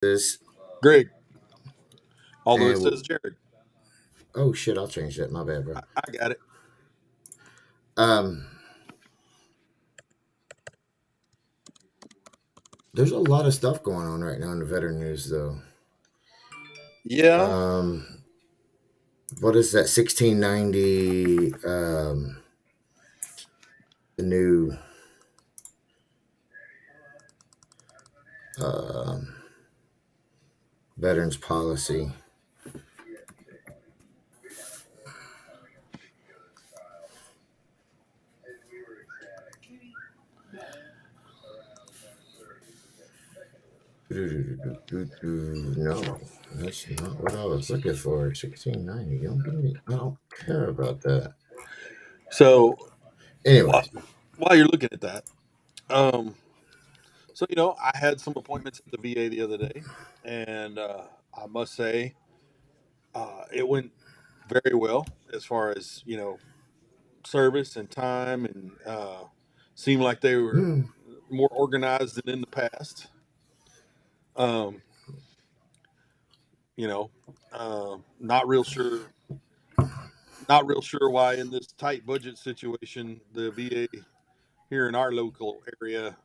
This Greg, although it and says Jared. oh shit, I'll change that. My bad, bro. I got it. Um, there's a lot of stuff going on right now in the veteran news, though. Yeah. Um, what is that? 1690. The new um veterans policy. No, that's not what I was looking for. 1690. Don't give me. I don't care about that. So while, Anyways, while you're looking at that, um, I had some appointments at the VA the other day, and I must say, it went very well as far as service and time, and seemed like they were hmm, more organized than in the past. Um, you know, not real sure. Not real sure why in this tight budget situation the VA here in our local area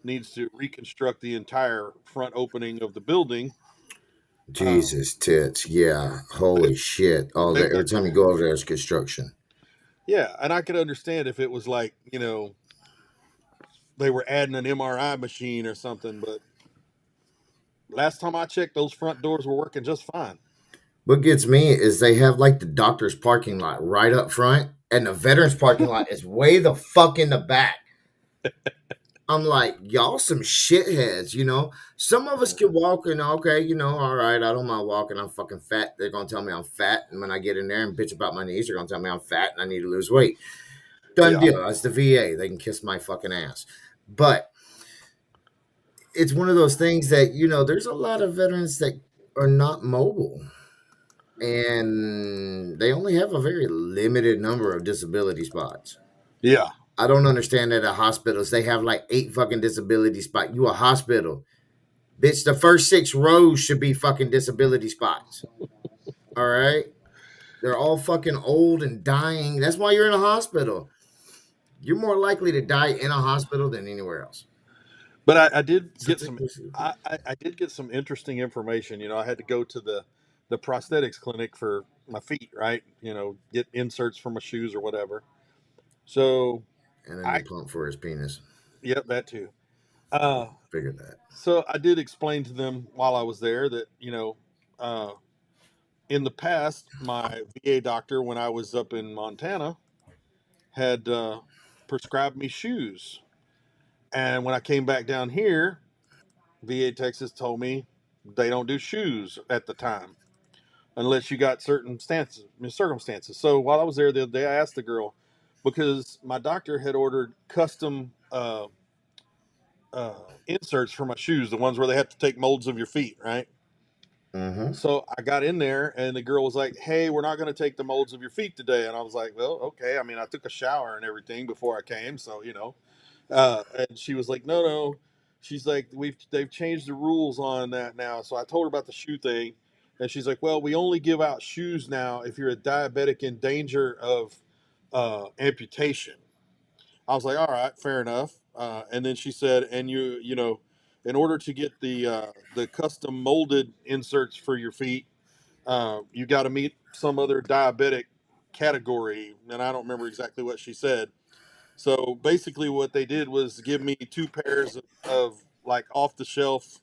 needs to reconstruct the entire front opening of the building. Um, Jesus tits. Yeah, they, holy shit. All they've that every got, time you go over there, it's construction. yeah, and I could understand if it was like they were adding an MRI machine or something, but last time I checked, those front doors were working just fine. What gets me is they have like the doctor's parking lot right up front, and the veterans parking lot is way the fuck in the back. I'm like, y'all some shitheads, you know. Some of us can walk and okay, all right, I don't mind walking. I'm fucking fat. They're gonna tell me I'm fat, and when I get in there and bitch about my knees, they're gonna tell me I'm fat and I need to lose weight. Done Yeah, deal. That's the VA. They can kiss my fucking ass. But it's one of those things that there's a lot of veterans that are not mobile, and they only have a very limited number of disability spots. yeah, I don't understand that at hospitals they have like 8 fucking disability spots. You a hospital, bitch? The first 6 rows should be fucking disability spots. All right, they're all fucking old and dying. That's why you're in a hospital. You're more likely to die in a hospital than anywhere else. but I did So get take some. this. I did get some interesting information. I had to go to the prosthetics clinic for my feet, right? Get inserts for my shoes or whatever. So And a new I, pump for his penis. yep, that too. Uh, Figured that. so I did explain to them while I was there that uh, in the past, my VA doctor, when I was up in Montana, had prescribed me shoes, and when I came back down here, VA Texas told me they don't do shoes at the time unless you got certain circumstances. So while I was there the other day, I asked the girl because my doctor had ordered custom uh, inserts for my shoes, the ones where they have to take molds of your feet, right? Mm-hmm. So I got in there, and the girl was like, "Hey, we're not going to take the molds of your feet today." And I was like, "Well, okay. I mean, I took a shower and everything before I came, so." And she was like, "No, no." She's like, they've changed the rules on that now." So I told her about the shoe thing, and she's like, "Well, we only give out shoes now if you're a diabetic in danger of amputation." I was like, "All right, fair enough." And then she said, "And in order to get the custom molded inserts for your feet, you got to meet some other diabetic category." And I don't remember exactly what she said. So basically, what they did was give me two pairs of like off the shelf,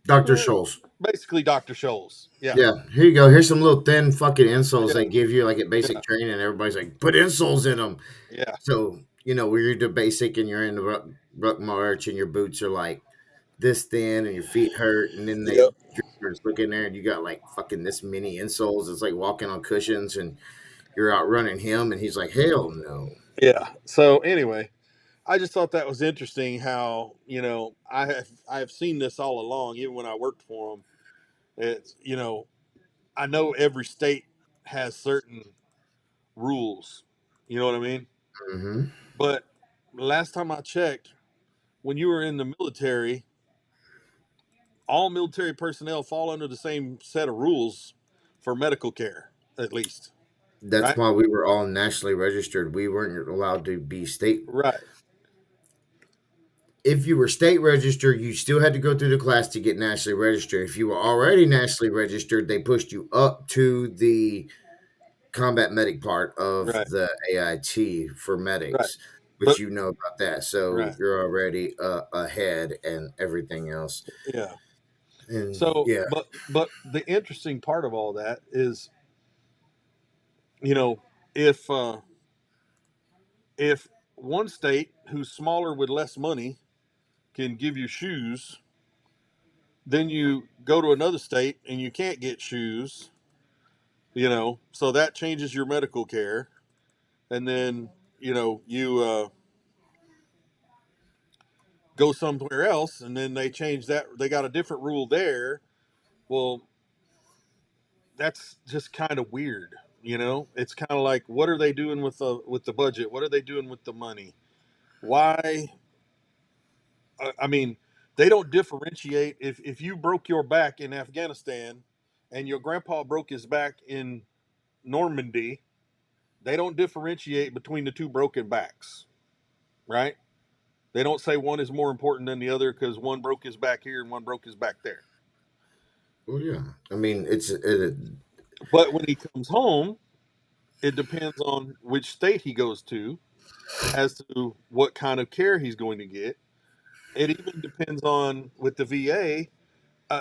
Dr. eh, Scholl's. basically Dr. Scholl's. Yeah, Yeah, here you go. Here's some little thin fucking insoles yeah, they give you like at yeah, basic training. Everybody's like, put insoles in them. yeah. So, where you're the basic and you're in the ruck march and your boots are like this thin and your feet hurt. And then they Yep. just look in there and you got like fucking this many insoles. It's like walking on cushions and you're outrunning him. And he's like, hell no. Yeah. So anyway, I just thought that was interesting how I have seen this all along, even when I worked for them. It's I know every state has certain rules. You know what I mean? Mm-hmm. But last time I checked, when you were in the military, all military personnel fall under the same set of rules for medical care, at least, That's right? why we were all nationally registered. We weren't allowed to be state. Right, If you were state registered, you still had to go through the class to get nationally registered. If you were already nationally registered, they pushed you up to the combat medic part of right, the AIT for right. medics, which But you know about that. So right, you're already ahead and everything else. yeah. And So, yeah, but the interesting part of all that is, you know, if if one state who's smaller with less money can give you shoes, then you go to another state and you can't get shoes, so that changes your medical care. And then, you go somewhere else and then they change that. They got a different rule there. Well, that's just kind of weird. It's kind of like, what are they doing with the budget? What are they doing with the money? Why? I mean, they don't differentiate. If you broke your back in Afghanistan and your grandpa broke his back in Normandy, they don't differentiate between the two broken backs, right? They don't say one is more important than the other because one broke his back here and one broke his back there. well, yeah. I mean, But when he comes home, it depends on which state he goes to as to what kind of care he's going to get. It even depends on with the VA.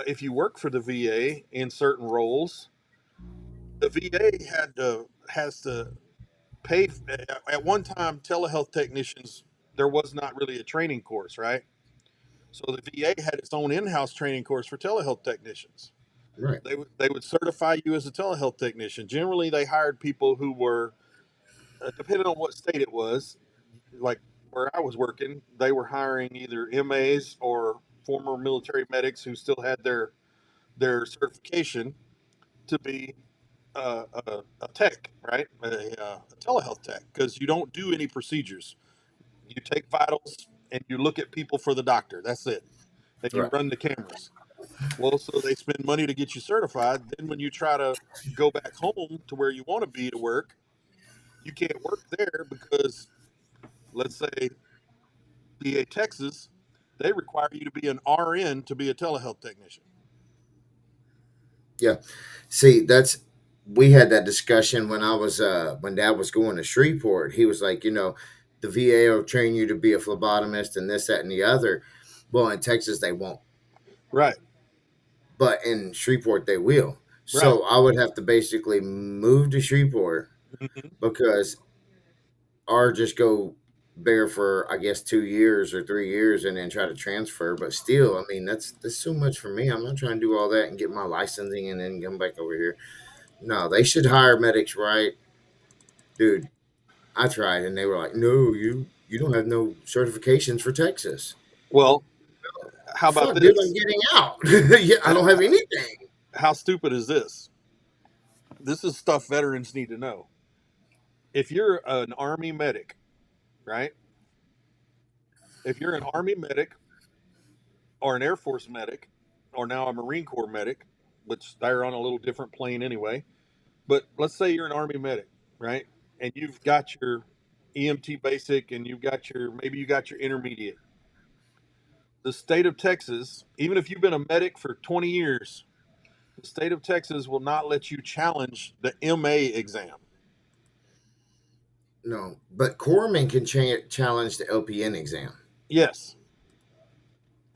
If you work for the VA in certain roles, the VA has to pay. At one time, telehealth technicians, there was not really a training course, right? So the VA had its own in-house training course for telehealth technicians. right. They would certify you as a telehealth technician. Generally, they hired people who were, depending on what state it was, like where I was working, they were hiring either MAs or former military medics who still had their certification to be a tech, right? A telehealth tech, because you don't do any procedures. You take vitals and you look at people for the doctor. That's it. And you Right. run the cameras. Well, so they spend money to get you certified. Then when you try to go back home to where you want to be to work, you can't work there because, let's say, PA Texas, they require you to be an RN to be a telehealth technician. Yeah. See, we had that discussion when when Dad was going to Shreveport. He was like, the VA will train you to be a phlebotomist and this, that, and the other. Well, in Texas they won't, Right, but in Shreveport they will. right. So I would have to basically move to Shreveport Hmm. because, or just go there for I guess 2 years or 3 years and then try to transfer. But still, I mean that's so much for me. I'm not trying to do all that and get my licensing and then come back over here. No, they should hire medics, right, dude? I tried, and they were like, "No, you don't have no certifications for Texas." Well, how about Fuck, dude, I'm this? getting out. Yeah, I don't have anything. How stupid is this? This is stuff veterans need to know. If you're an Army medic, right? If you're an Army medic or an Air Force medic or now a Marine Corps medic, which they're on a little different plane anyway, but let's say you're an Army medic, right? And you've got your EMT basic and maybe you got your intermediate. The state of Texas, even if you've been a medic for 20 years, the state of Texas will not let you challenge the MA exam. No, but Corpsman can challenge the LPN exam. Yes.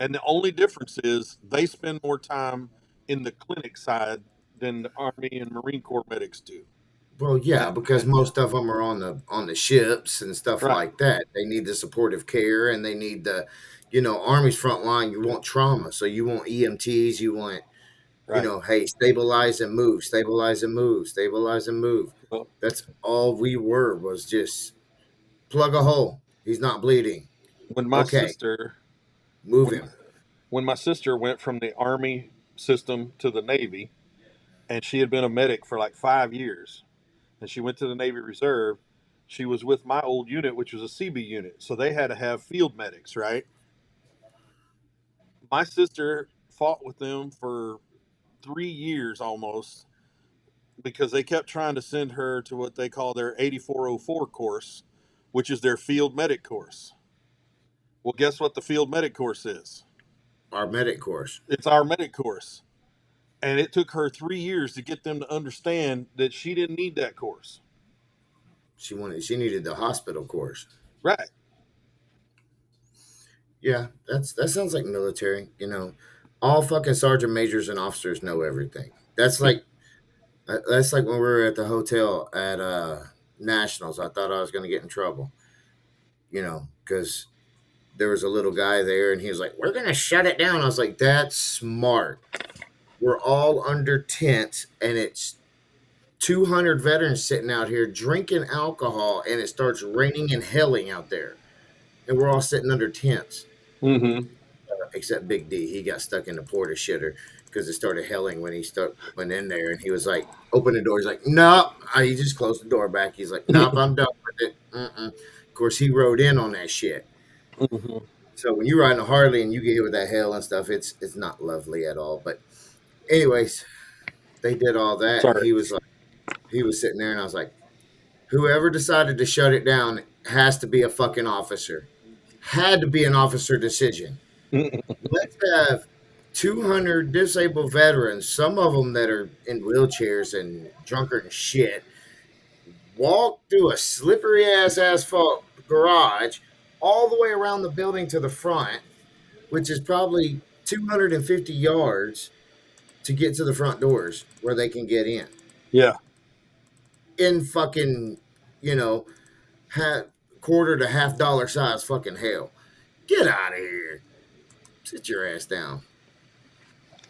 And the only difference is they spend more time in the clinic side than the Army and Marine Corps medics do. Well, yeah, And, because and most of them are on the ships and stuff right, like that. They need the supportive care and they need Army's front line. You want trauma, so you want EMTs. You want right. hey, stabilize and move, stabilize and move, stabilize and move. Well, That's all we were was just plug a hole. He's not bleeding. when my Okay, sister move when him. when my sister went from the Army system to the Navy, and she had been a medic for like 5 years, and she went to the Navy Reserve. She was with my old unit, which was a CB unit, so they had to have field medics, right? My sister fought with them for 3 years almost because they kept trying to send her to what they call their 8404 course, which is their field medic course. Well, guess what the field medic course is? Our medic course. It's our medic course. And it took her 3 years to get them to understand that she didn't need that course. She needed the hospital course. Right. Yeah, that sounds like military. All fucking sergeant majors and officers know everything. That's like when we were at the hotel at Nationals. I thought I was gonna get in trouble. Because there was a little guy there, and he was like, "We're gonna shut it down." I was like, "That's smart. We're all under tent, and it's 200 veterans sitting out here drinking alcohol, and it starts raining and hailing out there, and we're all sitting under tents." Mm-hmm. Except Big D, he got stuck in the porta shitter because it started hailing when he went in there, and he was like, "Open the door." He's like, "Nope." He just closed the door back. He's like, "Nope, I'm done with it." Of course, he rode in on that shit. Mm-hmm. So when you're riding a Harley and you get hit with that hail and stuff, it's not lovely at all. But anyways, they did all that, and Sorry. he was sitting there, and I was like, whoever decided to shut it down has to be a fucking officer. Had to be an officer decision. Let's have 200 disabled veterans, some of them that are in wheelchairs and drunkard and shit, walk through a slippery ass asphalt garage all the way around the building to the front, which is probably 250 yards to get to the front doors where they can get in. Yeah. In fucking, you know, quarter to $50 size fucking hell. Get out of here. Sit your ass down.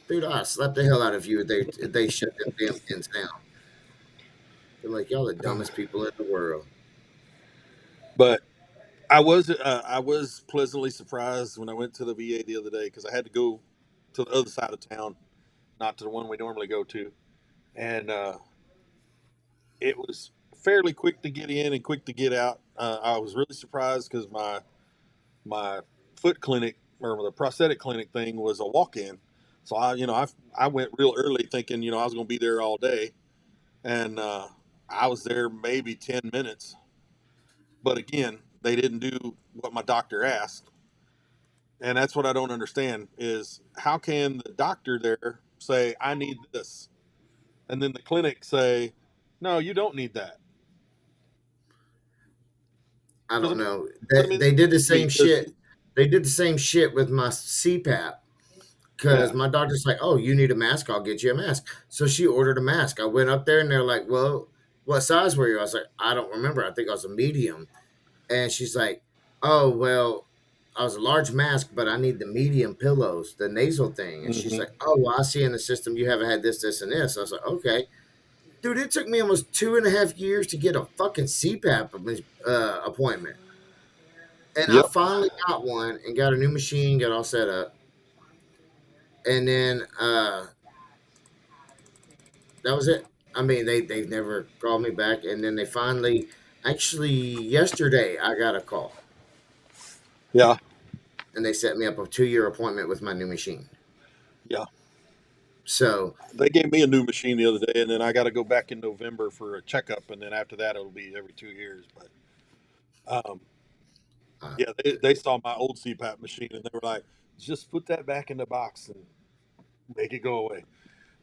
Dude, I'd slap the hell out of you if they shut them damn things down. They're like, y'all the dumbest people in the world. But I was pleasantly surprised when I went to the VA the other day because I had to go to the other side of town, not to the one we normally go to, and it was fairly quick to get in and quick to get out. I was really surprised because my foot clinic or the prosthetic clinic thing was a walk-in, so I went real early thinking I was going to be there all day, and I was there maybe 10 minutes. But again, they didn't do what my doctor asked. And that's what I don't understand is how can the doctor there say, I need this? And then the clinic say, no, you don't need that. I Because don't know. I mean, They did the me same shit. They did the same shit with my CPAP because yeah, my doctor's like, "Oh, you need a mask? I'll get you a mask." So she ordered a mask. I went up there and they're like, "Well, what size were you?" I was like, "I don't remember. I think I was a medium." And she's like, "Oh, well, I was a large mask, but I need the medium pillows, the nasal thing." And she's hmm like, "Oh, well, I see in the system you haven't had this, this, and this." I was like, "Okay." Dude, it took me almost 2.5 years to get a fucking CPAP appointment. And I yep, finally got one and got a new machine, got all set up. And then that was it. I mean, they've never called me back. And then they finally, actually, yesterday, I got a call yeah, and they set me up a 2-year appointment with my new machine. yeah. So, They gave me a new machine the other day, and then I got to go back in November for a checkup, and then after that, it'll be every 2 years. But uh, yeah, they saw my old CPAP machine, and they were like, just put that back in the box and make it go away.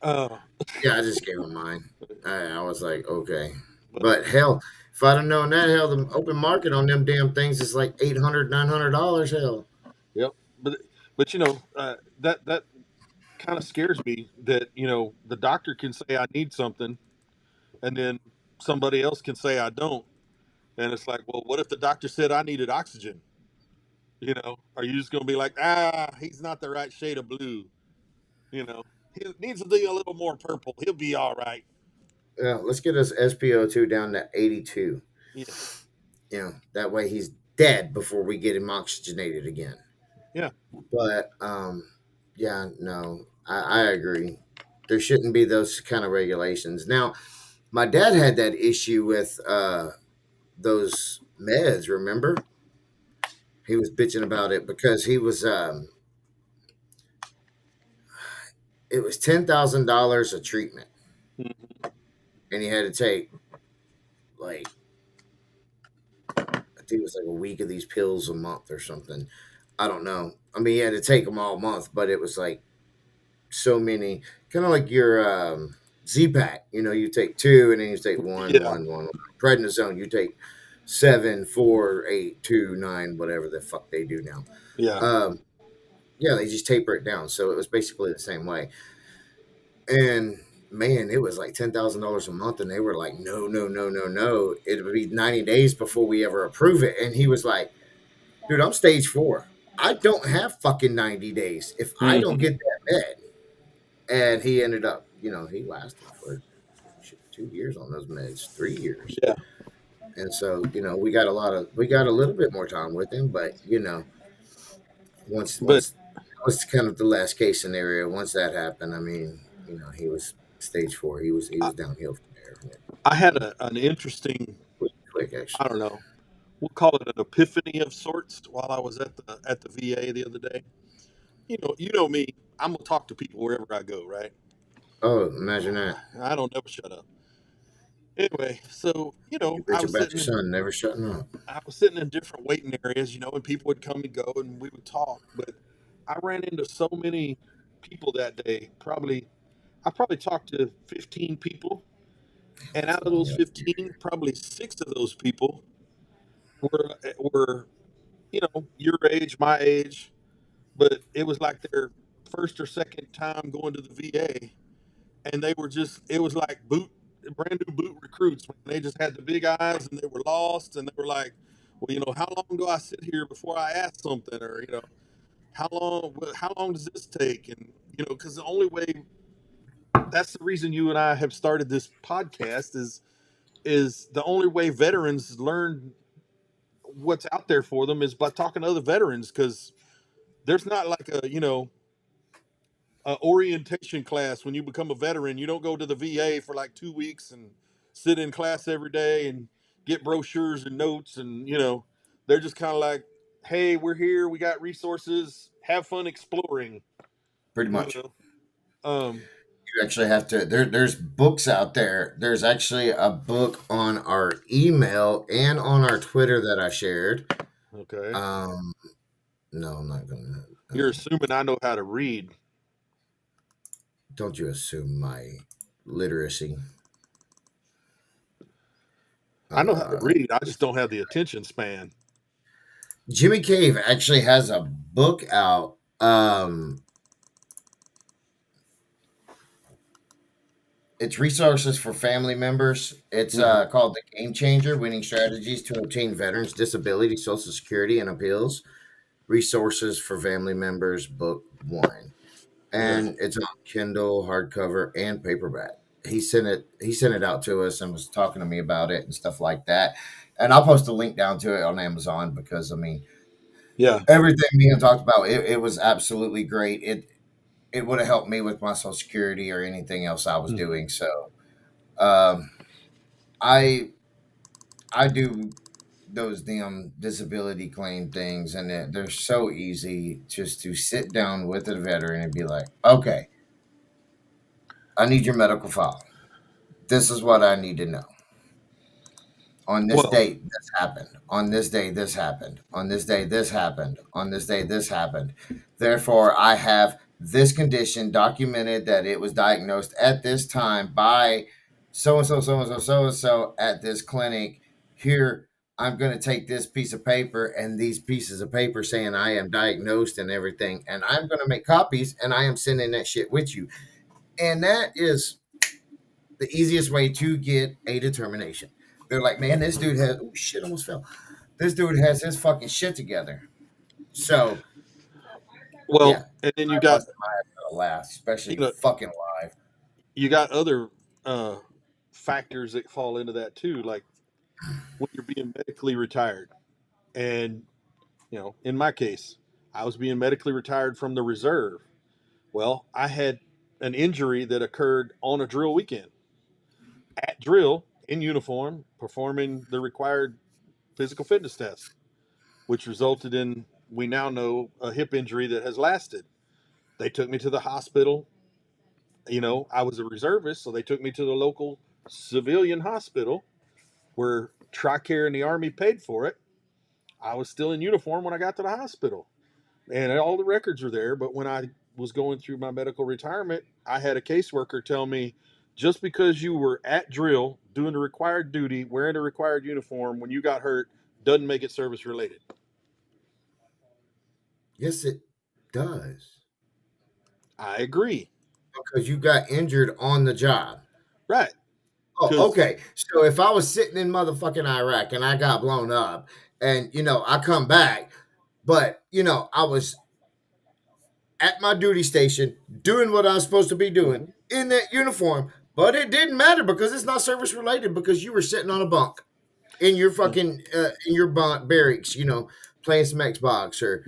Uh, yeah, I just gave them mine. I was like, okay. but But hell, if I'd have known that, hell, the open market on them damn things is like $800, $900. Hell, yep, but that kind of scares me that the doctor can say I need something, and then somebody else can say I don't, and it's like, well, what if the doctor said I needed oxygen? Are you just gonna be like, he's not the right shade of blue? He needs to be a little more purple. He'll be all right. yeah, let's get us SpO2 down to 82. Yeah, That way he's dead before we get him oxygenated again. yeah, But yeah, no, I agree. There shouldn't be those kind of regulations. Now, my dad had that issue with those meds. Remember, he was bitching about it because he was it was $10,000 a treatment, Mhm. and he had to take like I think it was like a week of these pills a month or something. I don't know. I mean, he had to take them all month, but it was like so many, kind of like your Z-Pack. You know, you take two, and then you take one, Yeah, one, one. Prednisone, you take 7, 4, 8, 2, 9, whatever the fuck they do now. yeah, Um, yeah, they just taper it down, so it was basically the same way. And man, it was like $10,000 a month, and they were like, no, no, no, no, no. It would be 90 days before we ever approve it. And he was like, dude, I'm stage 4. I don't have fucking 90 days if I don't Mhm. get that med. And he ended up, he lasted for 2 years on those meds, 3 years. Yeah. And so, we got a little bit more time with him, but once But once that was kind of the last case scenario. Once that happened, I mean, he was stage 4. He I, was downhill from there. And it I had went an interesting, quick I actually. don't know, we'll call it an epiphany of sorts while I was at the VA the other day. You know me. I'm gonna talk to people wherever I go, right? Oh, imagine that. I don't never shut up. Anyway, so You bitch about your son never shutting up. I was sitting in different waiting areas, and people would come and go, and we would talk. But I ran into so many people that day. I probably talked to 15 people, and out of those Yeah. 15, probably six of those people were your age, my age, but it was like their first or second time going to the VA, and they were just it was like brand new boot recruits. They just had the big eyes and they were lost, and they were like, well, how long do I sit here before I ask something, or how long does this take? And because the only way, that's the reason you and I have started this podcast, is the only way veterans learn what's out there for them is by talking to other veterans, because there's not like a orientation class when you become a veteran. You don't go to the VA for like 2 weeks and sit in class every day and get brochures and notes, and they're just kind of like, hey, we're here, we got resources, have fun exploring. Pretty you much. know um You actually have to. There's books out there. There's actually a book on our email and on our Twitter that I shared. okay, Um, no, I'm not gonna. you're assuming I know how to read. Don't you assume my literacy? I know how to Uh, read, I just don't have the attention span. Jimmy Cave actually has a book out. It's resources for family members. It's Hmm. called The Game Changer: Winning Strategies to Obtain Veterans Disability, Social Security, and Appeals. Resources for Family Members, Book One, Okay. and it's on Kindle, hardcover, and paperback. He sent it out to us and was talking to me about it and stuff like that. And I'll post a link down to it on Amazon because I mean Yeah. everything being talked about, it was absolutely great. It would have helped me with my Social Security or anything else I was Hmm. doing. So um, I I do those damn disability claim things, and they're so easy just to sit down with a veteran and be like, okay, I need your medical file. This is what I need to know. On this Well, date, this happened. On this day, this happened. On this day, this happened. On this day, this happened. Therefore, I have this condition documented that it was diagnosed at this time by so and so, so and so, so and so at this clinic. Here, I'm going to take this piece of paper and these pieces of paper saying I am diagnosed and everything, and I'm going to make copies and I am sending that shit with you. And that is the easiest way to get a determination. They're like, man, this dude has oh shit, almost fell. This dude has his fucking shit together. So yeah, and then I busted my ass at a laugh, you especially know fucking live. you got other uh factors that fall into that too, like when you're being medically retired. And in my case, I was being medically retired from the reserve. Well, I had an injury that occurred on a drill weekend, at drill, in uniform, performing the required physical fitness test, which resulted in, we now know, a hip injury that has lasted. They took me to the hospital. I was a reservist, so they took me to the local civilian hospital where TRICARE and the Army paid for it. I was still in uniform when I got to the hospital, and all the records were there. But when I was going through my medical retirement, I had a caseworker tell me, just because you were at drill doing the required duty, wearing the required uniform when you got hurt, doesn't make it service related. Yes, it does. I agree. Because you got injured on the job. Right. Oh, Because okay. So if I was sitting in motherfucking Iraq and I got blown up and, I come back, but, I was at my duty station doing what I was supposed to be doing in that uniform, but it didn't matter because it's not service related because you were sitting on a bunk in your fucking, in your bunk barracks, playing some Xbox or,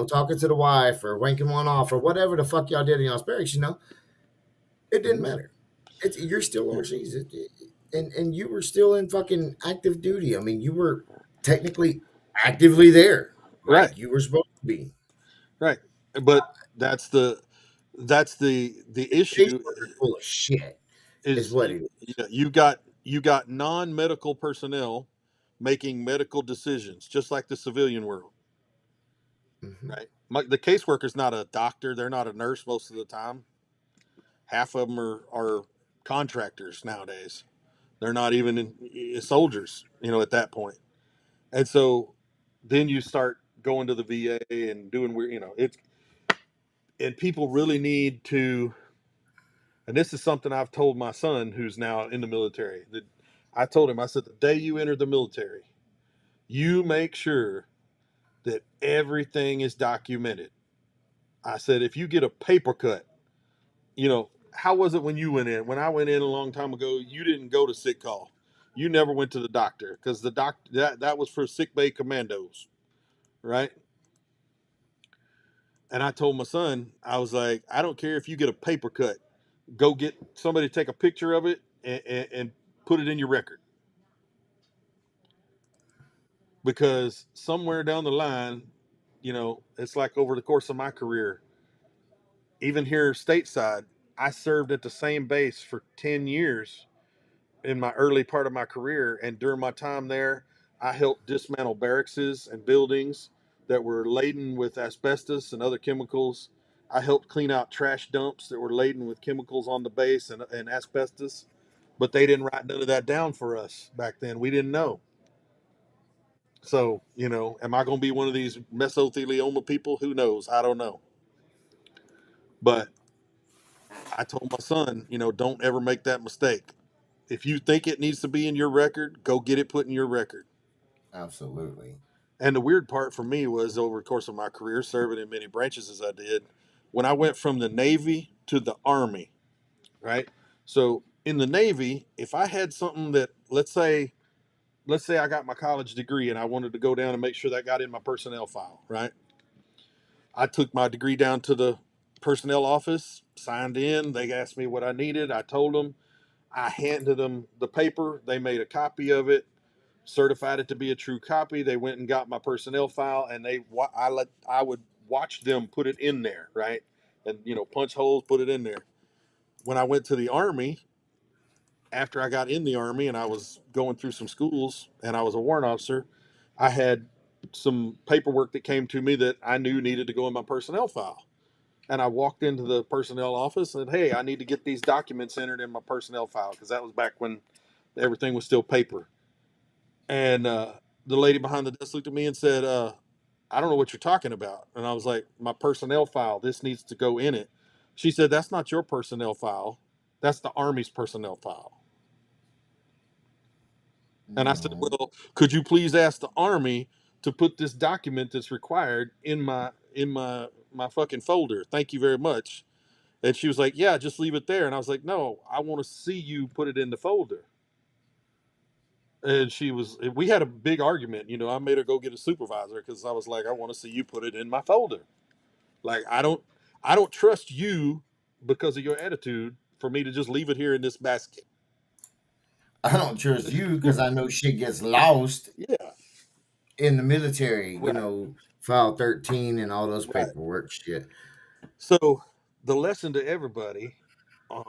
talking to the wife or wanking one off or whatever the fuck y'all did in y'all's barracks, it didn't matter. You're still overseas, and you were still in fucking active duty. I mean, you were technically actively there, right, like you were supposed to be. right. But that's the issue Caseworkers full of shit is is what it is. you got non-medical personnel making medical decisions, just like the civilian world, Mm-hmm. right? The caseworker's not a doctor, they're not a nurse most of the time. Half of them are contractors nowadays. They're not even soldiers, at that point. And so then you start going to the VA and doing weird, and people really need to. And this is something I've told my son, who's now in the military. That I told him, I said, the day you enter the military, you make sure that everything is documented. I said, if you get a paper cut, how was it when you went in? When I went in a long time ago, you didn't go to sick call. You never went to the doctor because the doctor that was for sick bay commandos, right? And I told my son, I was like, I don't care if you get a paper cut, go get somebody to take a picture of it and put it in your record. Because somewhere down the line, it's like over the course of my career, even here stateside, I served at the same base for 10 years in my early part of my career. And during my time there, I helped dismantle barracks and buildings that were laden with asbestos and other chemicals. I helped clean out trash dumps that were laden with chemicals on the base and asbestos, but they didn't write none of that down for us back then. We didn't know. So, am I going to be one of these mesothelioma people? Who knows? I don't know. But I told my son, don't ever make that mistake. If you think it needs to be in your record, go get it put in your record. Absolutely. And the weird part for me was over the course of my career, serving in many branches as I did, when I went from the Navy to the Army, right? So in the Navy, if I had something that, let's say I got my college degree and I wanted to go down and make sure that got in my personnel file, right? I took my degree down to the personnel office, signed in. They asked me what I needed. I told them. I handed them the paper. They made a copy of it, certified it to be a true copy. They went and got my personnel file, and I would watch them put it in there, right? And punch holes, put it in there. When I went to the Army, after I got in the Army and I was going through some schools and I was a warrant officer, I had some paperwork that came to me that I knew needed to go in my personnel file. And I walked into the personnel office and said, hey, I need to get these documents entered in my personnel file because that was back when everything was still paper. And the lady behind the desk looked at me and said, I don't know what you're talking about. And I was like, my personnel file, this needs to go in it. She said, that's not your personnel file. That's the Army's personnel file. And I said, No. well, could you please ask the Army to put this document that's required in my fucking folder? Thank you very much. And she was like, yeah, just leave it there. And I was like, no, I want to see you put it in the folder. And we had a big argument. I made her go get a supervisor because I was like, I want to see you put it in my folder. Like, I don't trust you because of your attitude for me to just leave it here in this basket. I don't trust you because I know shit gets lost Yeah. in the military, Right. file 13 and all those Right. paperwork shit. So the lesson to everybody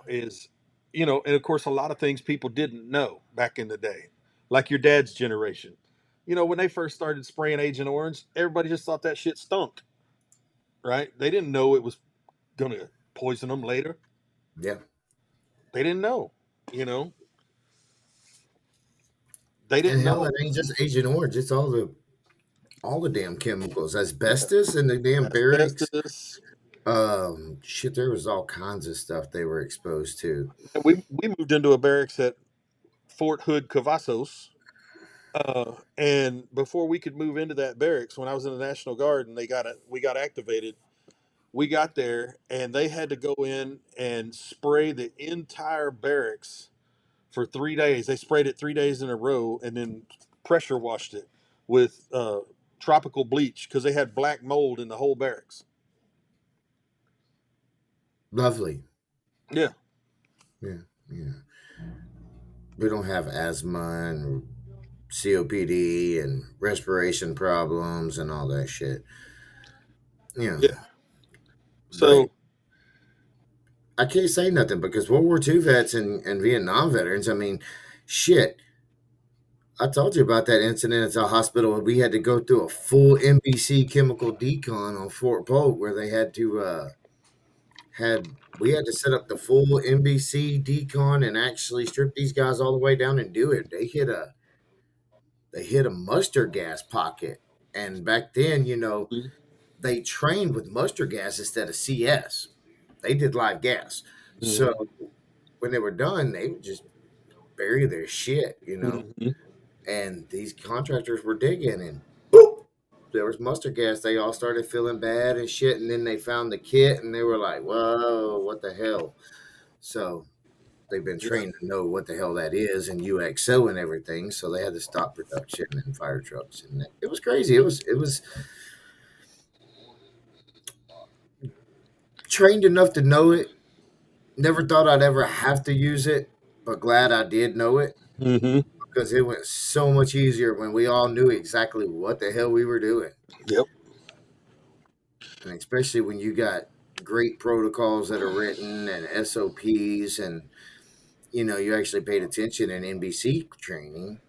is, and of course, a lot of things people didn't know back in the day, like your dad's generation. When they first started spraying Agent Orange, everybody just thought that shit stunk, right? They didn't know it was going to poison them later. Yeah. They didn't know, you know, they And didn't hell, know. it ain't just Agent Orange. It's all the damn chemicals, asbestos in the damn barracks. Asbestos. Shit, there was all kinds of stuff they were exposed to. And we moved into a barracks at Fort Hood Cavazos. And before we could move into that barracks, when I was in the National Guard and we got activated, we got there and they had to go in and spray the entire barracks for 3 days. They sprayed it 3 days in a row and then pressure washed it with tropical bleach because they had black mold in the whole barracks. Lovely. Yeah. Yeah, yeah. We don't have asthma and COPD and respiration problems and all that shit. Yeah, Yeah. but So, I can't say nothing because World War II vets and Vietnam veterans, I mean, shit. I told you about that incident at the hospital. We had to go through a full NBC chemical decon on Fort Polk where they had to had we had to set up the full NBC decon and actually strip these guys all the way down and do it. They hit a mustard gas pocket, and back then, they trained with mustard gas instead of CS. They did live gas, so mhm, when they were done, they would just bury their shit. mhm, And these contractors were digging, and boop, there was mustard gas. They all started feeling bad and shit, and then they found the kit, and they were like, "Whoa, what the hell?" So they've been yeah. trained to know what the hell that is and UXO and everything. So they had to stop production in fire trucks, and it was crazy. It was trained enough to know it. Never thought I'd ever have to use it, but glad I did know it Hmm. because it went so much easier when we all knew exactly what the hell we were doing. Yep. And especially when you got great protocols that are written and SOPs, and you actually paid attention in NBC training,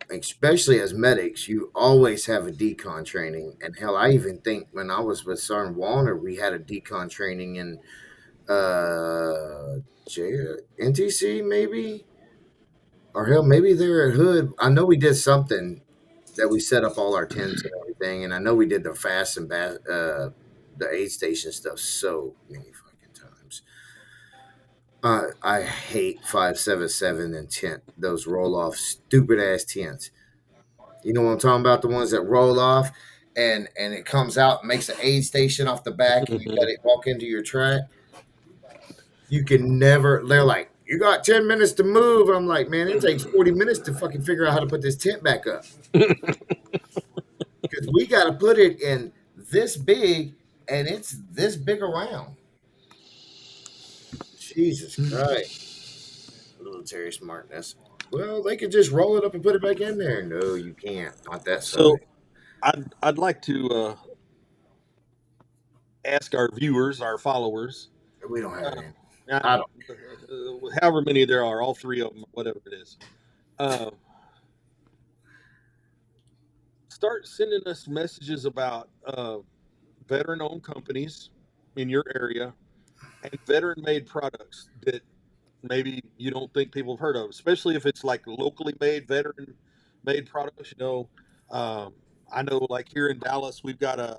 especially as medics. You always have a decon training, and hell, I even think when I was with Sergeant Wallner, we had a decon training in NTC maybe, or hell, maybe they're at Hood. I know we did something that we set up all our tents and everything, and I know we did the fast and the aid station stuff so many fucking times. I hate 577 and tent, those roll off stupid ass tents. You know what I'm talking about? The ones that roll off and it comes out and makes an aid station off the back, and you Hmm. let it walk into your track. You can never. They're like, you got 10 minutes to move. I'm like, man, it takes 40 minutes to fucking figure out how to put this tent back up because we got to put it in this big and it's this big around. Jesus Christ, military smartness. Well, they could just roll it up and put it back in there. No, you can't. Not that So size. I'd like to ask our viewers, our followers, We don't have uh, any. I uh, don't. however many there are, all three of them, whatever it is, uh, start sending us messages about veteran-owned companies in your area and veteran-made products that maybe you don't think people have heard of, especially if it's like locally made, veteran-made products. I know, like here in Dallas, we've got a,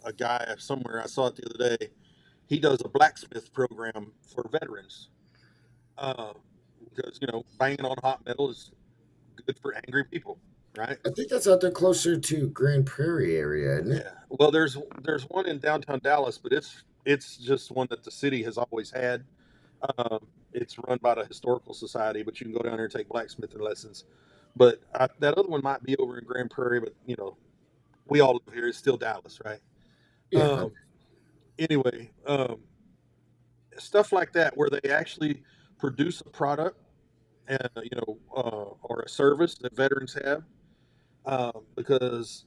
a guy somewhere. I saw it the other day. He does a blacksmith program for veterans uh, because banging on hot metal is good for angry people, right? I think that's out there closer to Grand Prairie area, isn't it? Yeah. Well, there's one in downtown Dallas, but it's just one that the city has always had. It's run by the historical society, but you can go down there and take blacksmithing lessons. But that other one might be over in Grand Prairie, but we all live here. It's still Dallas, right? Yeah. Um, anyway, stuff like that where they actually produce a product and or a service that veterans have, because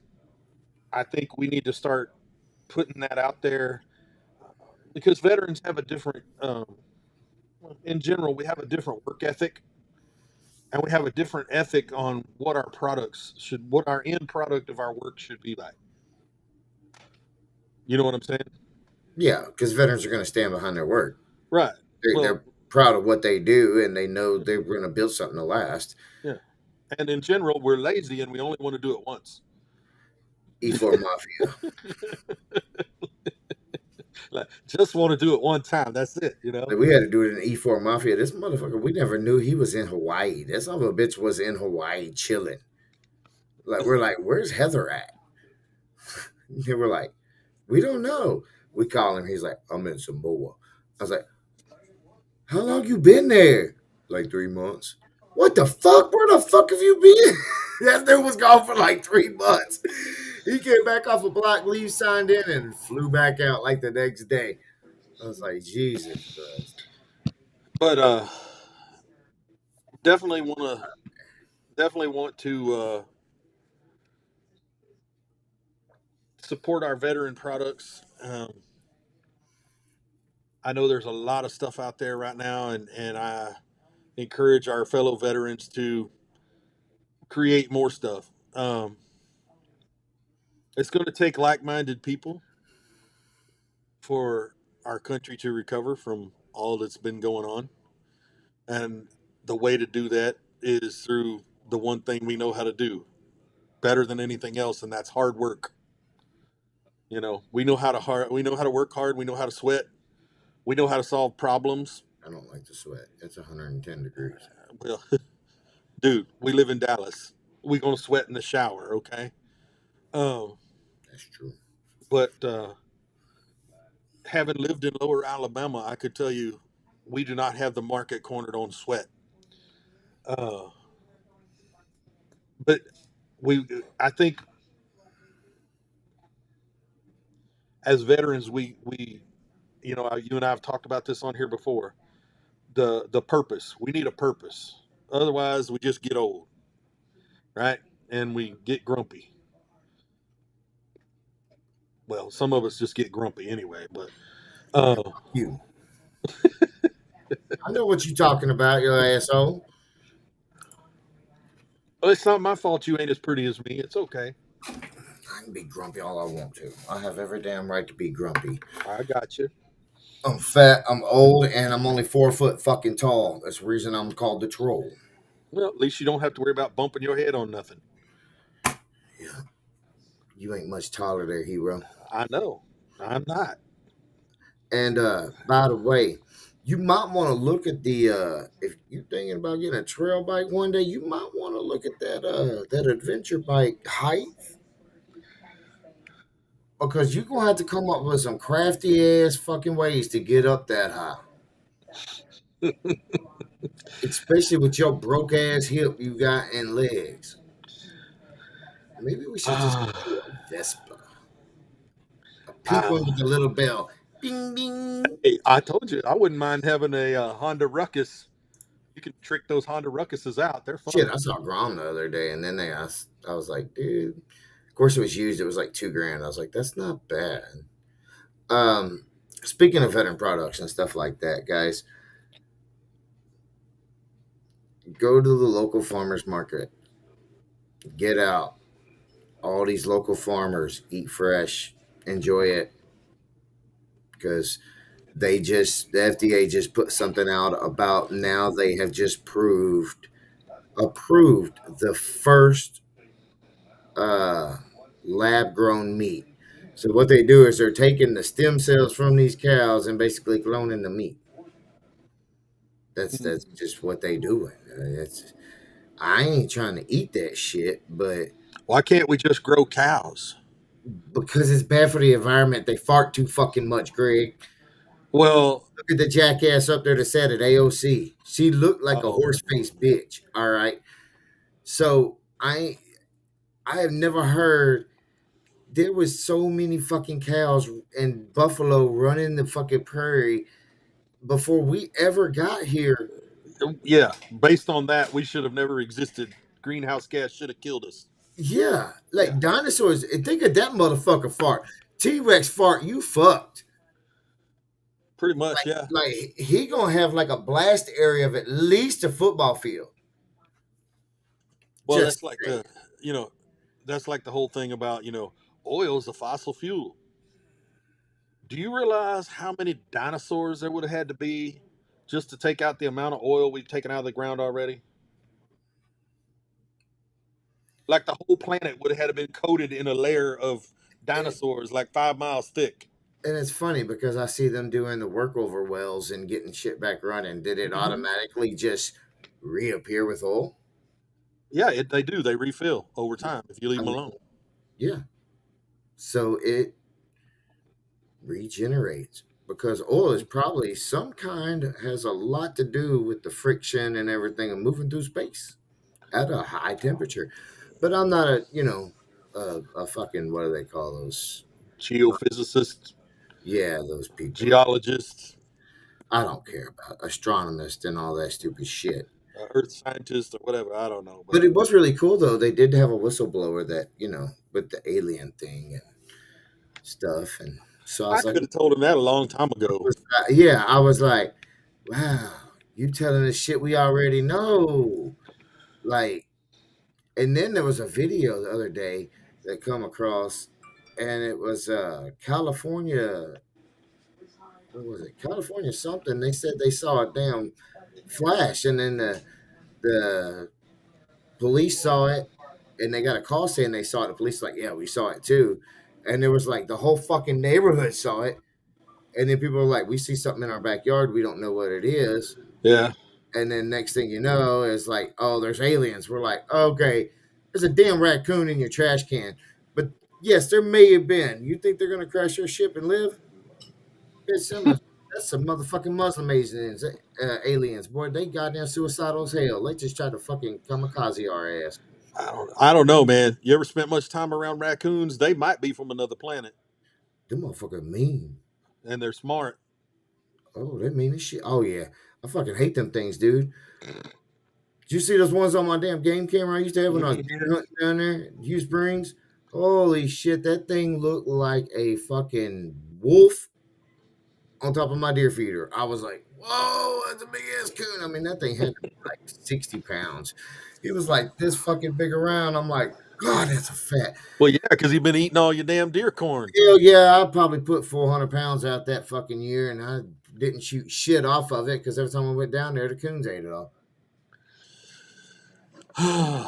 I think we need to start putting that out there because veterans have a different, in general, we have a different work ethic, and we have a different ethic on what our products should, what our end product of our work should be like. You know what I'm saying? Yeah, because veterans are going to stand behind their work. Right. Well, They're proud of what they do, and they know they're going to build something to last. yeah. And in general, we're lazy and we only want to do it once. E4 Mafia. Like, just want to do it one time. That's it, you know? Like, we had to do it in E4 Mafia. This motherfucker, we never knew he was in Hawaii. That son of a bitch was in Hawaii chilling. Like, we're like, where's Heather at? They were like, we don't know. We call him. He's like, I'm in Samoa. I was like, how long you been there? Like 3 months. What the fuck? Where the fuck have you been? That dude was gone for like 3 months. He came back off a block leave, signed in, and flew back out like the next day. I was like, Jesus Christ. But definitely want to support our veteran products. I know there's a lot of stuff out there right now, and I encourage our fellow veterans to create more stuff. It's going to take like-minded people for our country to recover from all that's been going on, and the way to do that is through the one thing we know how to do better than anything else, and that's hard work. You know, we know how to work hard, we know how to sweat, we know how to solve problems. I don't like to sweat. It's 110 degrees. Well, dude, we live in Dallas. We gonna sweat in the shower, okay? Um, That's true. but having lived in Lower Alabama, I could tell you, we do not have the market cornered on sweat. Uh, but I think as veterans, you know, you and I have talked about this on here before. The purpose. We need a purpose. Otherwise, we just get old, right? And we get grumpy. Well, some of us just get grumpy anyway. But You. I know what you're talking about, you asshole. it's not my fault you ain't as pretty as me. It's okay. I can be grumpy all I want to. I have every damn right to be grumpy. I got you. I'm fat, I'm old, and I'm only 4 foot fucking tall. That's the reason I'm called the troll. Well, at least you don't have to worry about bumping your head on nothing. Yeah. You ain't much taller there, hero. I know. I'm not. And by the way, you might want to look at the if you're thinking about getting a trail bike one day, you might want to look at that adventure bike height, because you're gonna have to come up with some crafty ass fucking ways to get up that high. Especially with your broke ass hip you got and legs. Maybe we should just get you a Vespa. A pink one with a little bell. Bing bing. Hey, I told you I wouldn't mind having a Honda Ruckus. You can trick those Honda Ruckuses out. They're Shit, fun. I saw Grom the other day, and then they asked, I was like, dude. Of course, it was used. It was like $2,000. I was like, that's not bad. Um, Speaking of veteran products and stuff like that, guys, go to the local farmers market. Get out. All these local farmers eat fresh, enjoy it, because the FDA just put something out about now they have just approved the first uh, lab grown meat. So what they do is they're taking the stem cells from these cows and basically cloning the meat. That's just what they do. It's I ain't trying to eat that shit, but Why can't we just grow cows? because it's bad for the environment, they fart too fucking much, Greg. Well, Look at the jackass up there that said at AOC. She looked like a oh, horse faced bitch. All right. So I have never heard there was so many fucking cows and buffalo running the fucking prairie before we ever got here. yeah. Based on that, we should have never existed. Greenhouse gas should have killed us. Yeah, Yeah. like dinosaurs. Think of that motherfucker fart. T Rex fart. You fucked. Pretty much, yeah. Like he gonna have like a blast area of at least a football field. Well, Just that's like saying. you know, that's like the whole thing about, oil is a fossil fuel. Do you realize how many dinosaurs there would have had to be just to take out the amount of oil we've taken out of the ground already? Like the whole planet would have had to been coated in a layer of dinosaurs like 5 miles thick. And it's funny because I see them doing the workover wells and getting shit back running. Did it Hmm. automatically just reappear with oil? Yeah, they do. They refill over time if you leave I them mean, alone. yeah. So it regenerates because oil is probably some kind has a lot to do with the friction and everything of moving through space at a high temperature. But I'm not a fucking what do they call those? Geophysicists, Yeah, those people. geologists, I don't care about astronomists and all that stupid shit. earth scientists, or whatever. I don't know. But But it was really cool though. They did have a whistleblower that with the alien thing and stuff, and so I I was like, could have told him that a long time ago. yeah, I was like, wow, you telling us shit we already know, like. And then there was a video the other day that come across, and it was California. What was it? California something. They said they saw a damn flash, and then the police saw it, and they got a call saying they saw it. The police like, yeah, we saw it too, and there was like the whole fucking neighborhood saw it, and then people were like, we see something in our backyard, we don't know what it is, Yeah. and then next thing you know is like, oh, there's aliens. We're like, okay, there's a damn raccoon in your trash can, but yes, there may have been. You think they're gonna crash your ship and live? Bitch, that's some motherfucking Muslim aliens, boy. They goddamn suicidal as hell. They just tried to fucking kamikaze our ass. I don't know, man. You ever spent much time around raccoons? They might be from another planet, Them motherfucker mean. and they're smart. Oh, they mean as shit. Oh yeah, I fucking hate them things, dude. Did you see those ones on my damn game camera I used to have when I was Mhm. deer hunting down there in Hugh Springs? Holy shit, that thing looked like a fucking wolf on top of my deer feeder. I was like, whoa, that's a big ass coon. I mean, that thing had to be like 60 pounds. He was like this fucking big around. I'm like, God, that's a fat. Well, yeah, because you've been eating all your damn deer corn. Hell yeah, I probably put 400 pounds out that fucking year, and I didn't shoot shit off of it because every time I went down there, the coons ate it all. I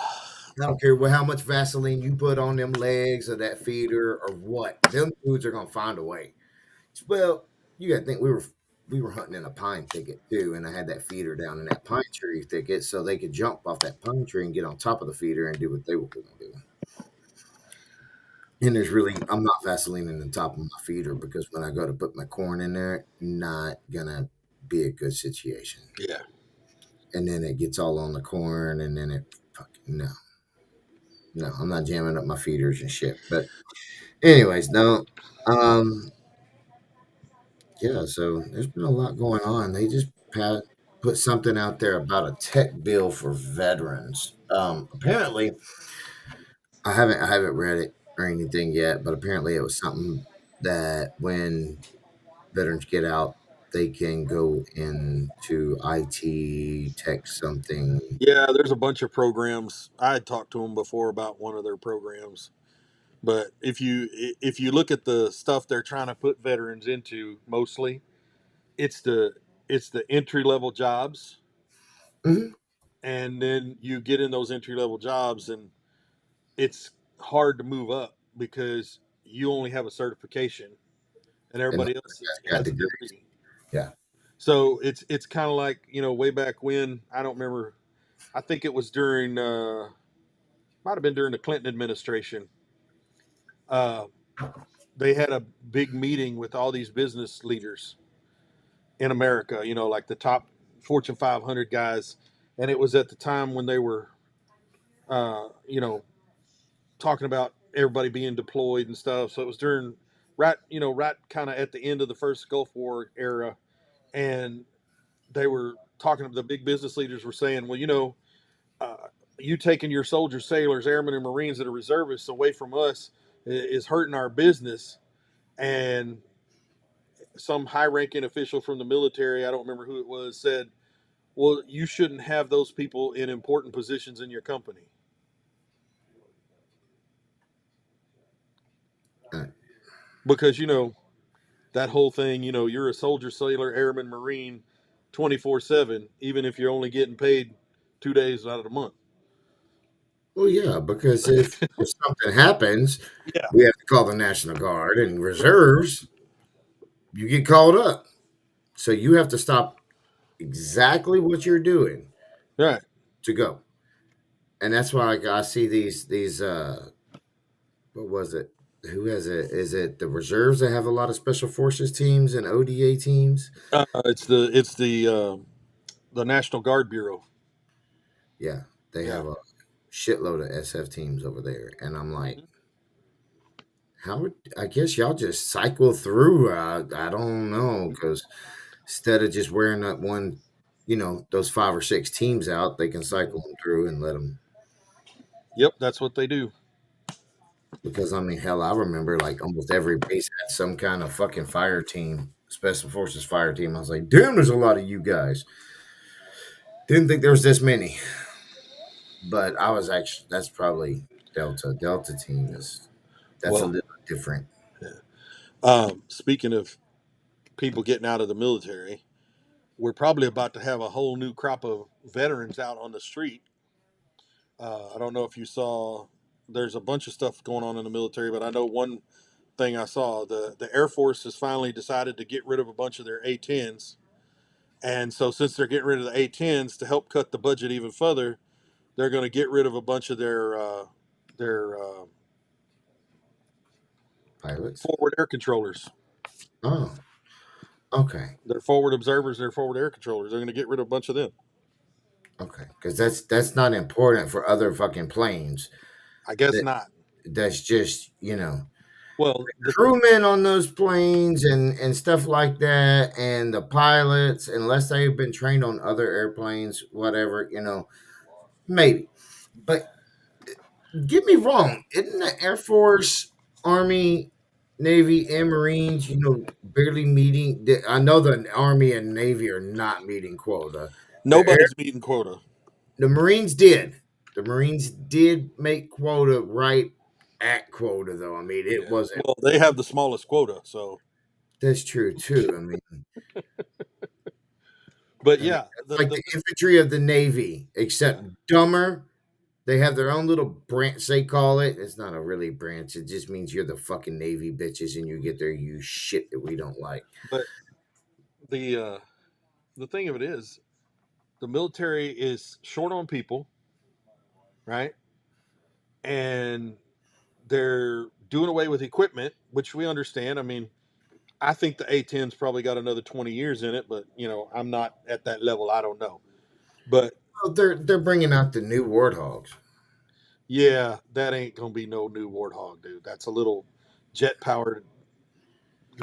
don't care how much Vaseline you put on them legs of that feeder or what. Them dudes are gonna find a way. Well, you gotta think we were hunting in a pine thicket too, and I had that feeder down in that pine tree thicket so they could jump off that pine tree and get on top of the feeder and do what they were gonna do. And I'm not Vaselining the top of my feeder because when I go to put my corn in there, not gonna be a good situation. Yeah. And then it gets all on the corn, and then it fucking no, no, I'm not jamming up my feeders and shit. But anyways, no, um, yeah. So there's been a lot going on. They just put something out there about a tech bill for veterans. Apparently, I haven't read it or anything yet, but apparently it was something that when veterans get out, they can go into IT, tech something. Yeah, there's a bunch of programs. I had talked to them before about one of their programs. But if you look at the stuff they're trying to put veterans into, mostly it's the entry level jobs, Mhm. and then you get in those entry level jobs, and it's hard to move up because you only have a certification, and And the everybody else guys got has a degrees. degree. Yeah. So it's kind of like, way back when, I don't remember. I think it was during might have been during the Clinton administration. Uh, they had a big meeting with all these business leaders in America, like the top Fortune 500 guys. And it was at the time when they were, uh, you know, talking about everybody being deployed and stuff. So it was during right kind of at the end of the first Gulf War era. And they were talking, the big business leaders were saying, well, uh, you taking your soldiers, sailors, airmen, and Marines that are reservists away from us is hurting our business. And some high-ranking official from the military, I don't remember who it was, said, "Well, you shouldn't have those people in important positions in your company." Uh, Because, that whole thing, you're a soldier, sailor, airman, marine 24/7, even if you're only getting paid 2 days out of the month. well, yeah, because if something happens, Yeah. we have to call the National Guard and reserves. You get called up, so you have to stop exactly what you're doing Right. to go. And that's why I see these what was it? Who has it? Is it the reserves that have a lot of special forces teams and ODA teams? It's the National Guard Bureau. Yeah, they Yeah. have a shitload of SF teams over there, and I'm like, Mhm. I guess y'all just cycle through. I don't know because instead of just wearing that one, those 5 or 6 teams out, they can cycle them through and let them. Yep, that's what they do. Because I mean, hell, I remember like almost every base had some kind of fucking fire team, special forces fire team. I was like, damn, there's a lot of you guys. Didn't think there was this many, but I was actually that's probably Delta. Delta team is that's a Well, little different. speaking of people getting out of the military, we're probably about to have a whole new crop of veterans out on the street. I don't know if you saw. There's a bunch of stuff going on in the military, but I know one thing I saw: the Air Force has finally decided to get rid of a bunch of their A-10s, and so since they're getting rid of the A-10s to help cut the budget even further, they're going to get rid of a bunch of their Pilots. forward air controllers. Oh, okay, Their forward observers, their forward air controllers. They're going to get rid of a bunch of them. okay, because that's not important for other fucking planes. I guess That not. that's just Well, crewmen on those planes and stuff like that, and the pilots, unless they've been trained on other airplanes, whatever, maybe. But get me wrong, isn't the Air Force, Army, Navy, and Marines, barely meeting? I know the Army and Navy are not meeting quota. The Air, nobody's meeting quota. the Marines did. The Marines did make quota right at quota, though. I mean, it Yeah. wasn't. Well, they have the smallest quota, so. That's true too. But I mean, yeah, that's like the infantry of the Navy, yeah. except dumber. They have their own little branch, they call it. It's not a really branch. It just means you're the fucking Navy bitches and you get there, you shit that we don't like. But the uh, the thing of it is, the military is short on people, right? And they're doing away with equipment, which we understand. I mean, I think the A-10's probably got another 20 years in it, but I'm not at that level. I don't know. But Well, they're bringing out the new warthogs. yeah, that ain't gonna be no new Warthog, dude. That's a little jet powered.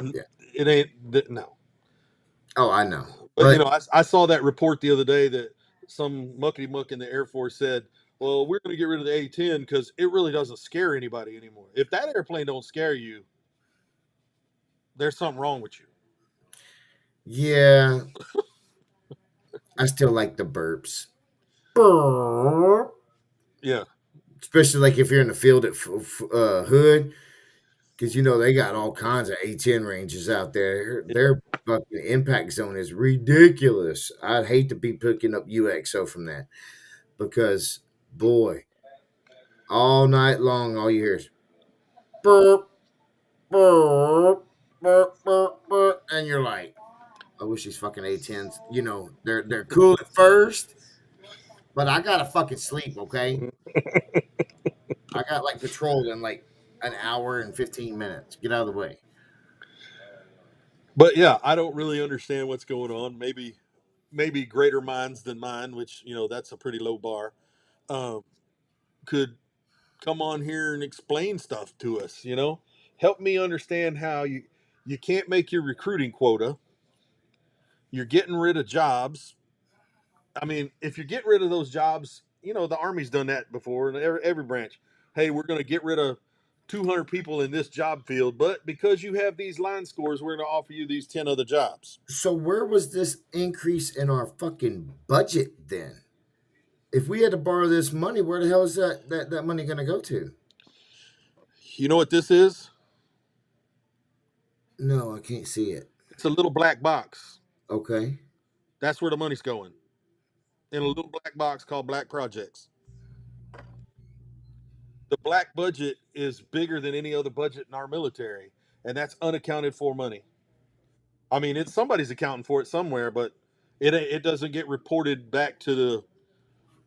Yeah. It ain't no. Oh, I know. But But I saw that report the other day that some muckety muck in the Air Force said, "Well, we're going to get rid of the A-10 because it really doesn't scare anybody anymore. If that airplane don't scare you, there's something wrong with you." yeah, I still like the burps. Burp. Yeah, Especially like if you're in the field at Hood, because they got all kinds of A10 ranges out there. Their fucking impact zone is ridiculous. I'd hate to be picking up UXO from that because, boy, all night long, all you hear is burp, burp, burp, burp, burp, and you're like, I wish these fucking A10s, they're cool at first, but I gotta fucking sleep, okay? I got like patrol in like an hour and 15 minutes. Get out of the way. but yeah, I don't really understand what's going on. Maybe greater minds than mine, which that's a pretty low bar, um, could come on here and explain stuff to us. Help me understand how you can't make your recruiting quota. You're getting rid of jobs. I mean, if you get rid of those jobs, the Army's done that before, and every branch. Hey, we're going to get rid of 200 people in this job field, but because you have these line scores, we're going to offer you these 10 other jobs. So where was this increase in our fucking budget then? If we had to borrow this money, where the hell is that money going to go to? You know what this is? No, I can't see it. It's a little black box. Okay. That's where the money's going, in a little black box called Black Projects. The black budget is bigger than any other budget in our military, and that's unaccounted for money. I mean, it's somebody's accounting for it somewhere, but it doesn't get reported back to the.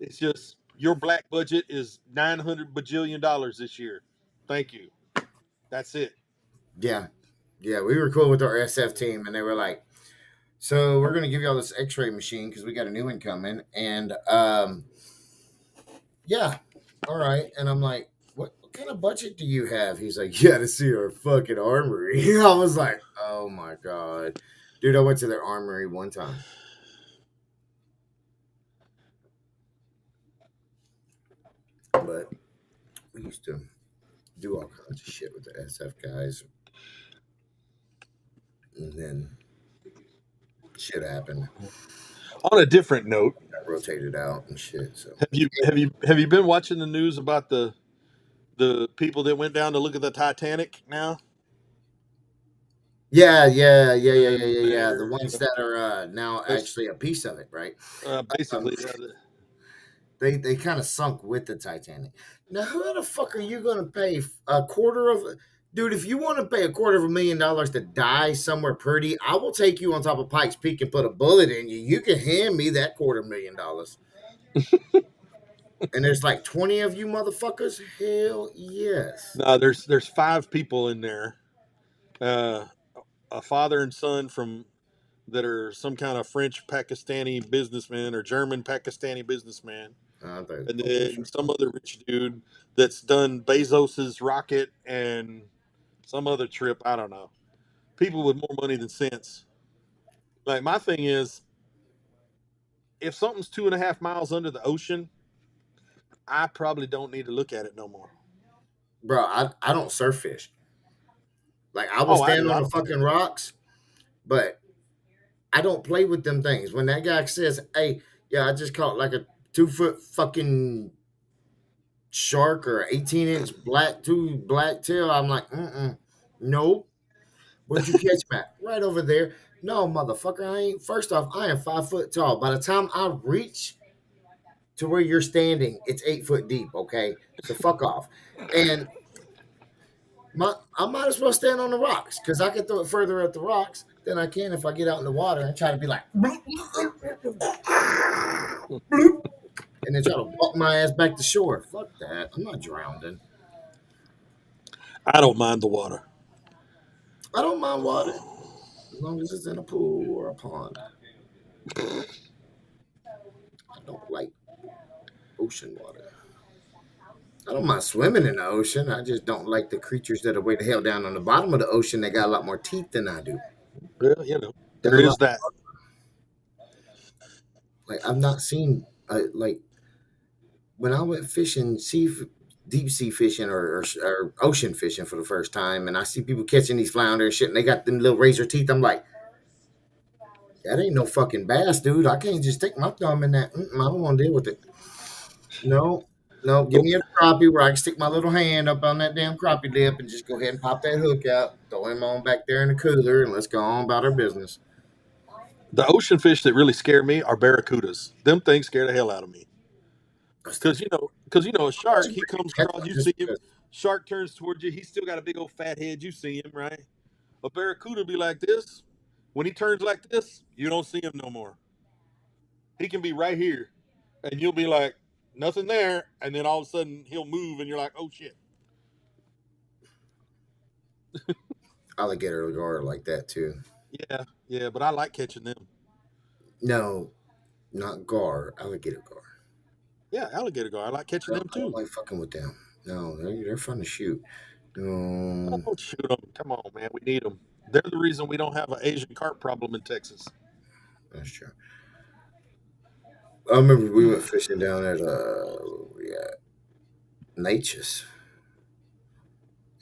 It's just your black budget is $900 bajillion this year. Thank you. That's it. Yeah. Yeah, we were cool with our SF team, and they were like, so we're going to give you all this x-ray machine because we got a new one coming. And yeah, all right. And I'm like, what kind of budget do you have? He's like, yeah, to see our fucking armory. I was like, oh my God. Dude, I went to their armory one time. But we used to do all kinds of shit with the SF guys. And then shit happened. On a different note, Got rotated out and shit. So have you been watching the news about the people that went down to look at the Titanic now? yeah. The They're, ones that are now actually a piece of it, right? Um, basically, they kind of sunk with the Titanic. Now, who the fuck are you going to pay a quarter of? Dude, if you want to pay $250,000 to die somewhere pretty, I will take you on top of Pikes Peak and put a bullet in you. You can hand me that $250,000. And there's like 20 of you motherfuckers. Hell yes. no, there's 5 people in there, uh, a father and son from that are some kind of French Pakistani businessman or German Pakistani businessman, and then some other rich dude that's done Bezos's rocket and some other trip. I don't know. People with more money than sense. Like my thing is, if something's 2.5 miles under the ocean, I probably don't need to look at it no more. Bro, I don't surf fish. Like I will Oh, I stand do. on the fucking rocks, but I don't play with them things. When that guy says, "Hey, yeah, I just caught like a 2 foot fucking shark or 18-inch black tail," I'm like, no. Where'd you catch Matt? Right over there. No, motherfucker, I ain't. First off, I am 5 foot tall. By the time I reach to where you're standing, it's 8 foot deep. Okay, so fuck off. And I might as well stand on the rocks because I can throw it further at the rocks than I can if I get out in the water and try to be like, bloop, and then try to walk my ass back to shore. Fuck that. I'm not drowning. I don't mind the water. I don't mind water as long as it's in a pool or a pond. I don't like ocean water. I don't mind swimming in the ocean. I just don't like the creatures that are way the hell down on the bottom of the ocean that got a lot more teeth than I do. Well, there is that. Like I've not seen like when I went fishing, deep sea fishing or ocean fishing for the first time, and I see people catching these flounder and shit, and they got them little razor teeth. I'm like, that ain't no fucking bass, dude. I can't just stick my thumb in that. I don't want to deal with it. No, no. Give me a crappie where I can stick my little hand up on that damn crappie lip and just go ahead and pop that hook out, throw him on back there in the cooler, and let's go on about our business. The ocean fish that really scare me are barracudas. Them things scare the hell out of me. Because a shark, he comes across, you see him, shark turns towards you, he's still got a big old fat head, you see him, right? A barracuda be like this. When he turns like this, you don't see him no more. He can be right here, and you'll be like, nothing there, and then all of a sudden he'll move, and you're like, oh shit. Alligator gar like that too. Yeah, but I like catching them. No, not gar, alligator gar. Yeah, alligator gar, I like catching them I don't too. like fucking with them. No, they're fun to shoot. Don't shoot them. Come on, man, we need them. They're the reason we don't have an Asian carp problem in Texas. That's true. I remember we went fishing down at Natchez.